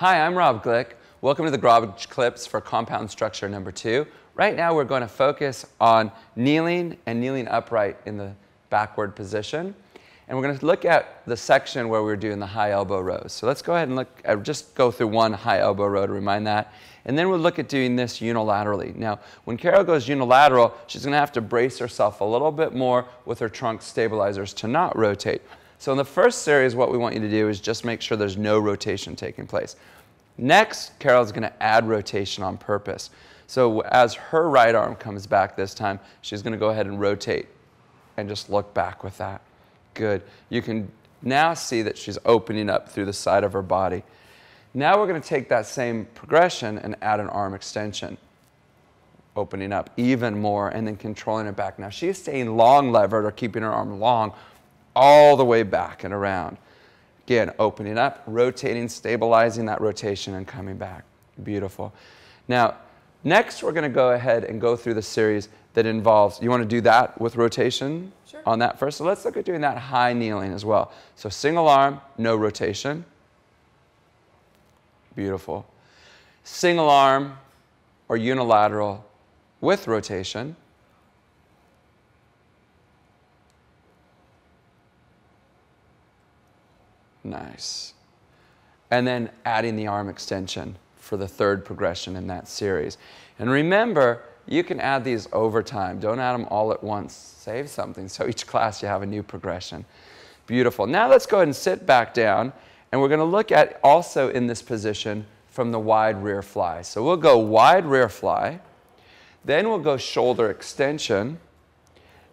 Hi, I'm Rob Glick. Welcome to the Garage Clips for compound structure number 2. Right now we're going to focus on kneeling and kneeling upright in the backward position. And we're going to look at the section where we're doing the high elbow rows. So let's go ahead and just go through one high elbow row to remind that. And then we'll look at doing this unilaterally. Now, when Carol goes unilateral, she's going to have to brace herself a little bit more with her trunk stabilizers to not rotate. So in the first series, what we want you to do is just make sure there's no rotation taking place. Next, Carol's going to add rotation on purpose. So as her right arm comes back this time, she's going to go ahead and rotate and just look back with that. Good. You can now see that she's opening up through the side of her body. Now we're going to take that same progression and add an arm extension. Opening up even more and then controlling it back. Now she's staying long levered or keeping her arm long all the way back and around. Again, opening up, rotating, stabilizing that rotation and coming back. Beautiful. Now, next we're going to go ahead and go through the series that involves, you want to do that with rotation? Sure. On that first? So let's look at doing that high kneeling as well. So single arm, no rotation. Beautiful. Single arm or unilateral with rotation. Nice. And then adding the arm extension for the third progression in that series. And remember, you can add these over time. Don't add them all at once. Save something so each class you have a new progression. Beautiful. Now let's go ahead and sit back down. And we're going to look at also in this position from the wide rear fly. So we'll go wide rear fly. Then we'll go shoulder extension.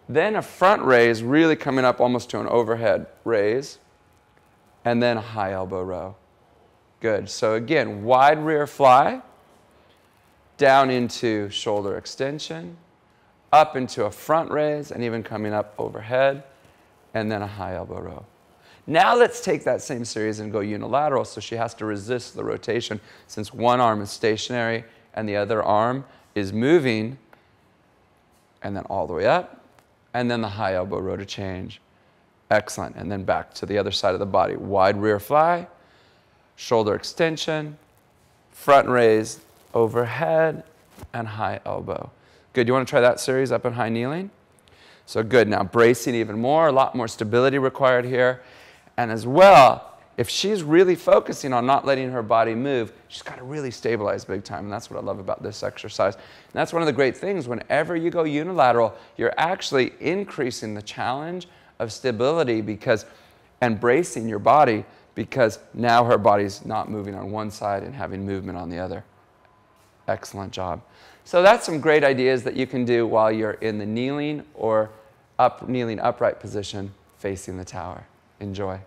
Then a front raise, really coming up almost to an overhead raise. And then a high elbow row. Good. So again, wide rear fly, down into shoulder extension, up into a front raise, and even coming up overhead, and then a high elbow row. Now let's take that same series and go unilateral, so she has to resist the rotation since one arm is stationary and the other arm is moving, and then all the way up, and then the high elbow row to change. Excellent. And then back to the other side of the body. Wide rear fly, shoulder extension, front raise, overhead, and high elbow. Good. You want to try that series up in high kneeling? So good. Now bracing even more, a lot more stability required here. And as well, if she's really focusing on not letting her body move, she's got to really stabilize big time. And that's what I love about this exercise. And that's one of the great things. Whenever you go unilateral, you're actually increasing the challenge of stability and bracing your body, because now her body's not moving on one side and having movement on the other. Excellent job. So that's some great ideas that you can do while you're in the kneeling or kneeling upright position facing the tower. Enjoy.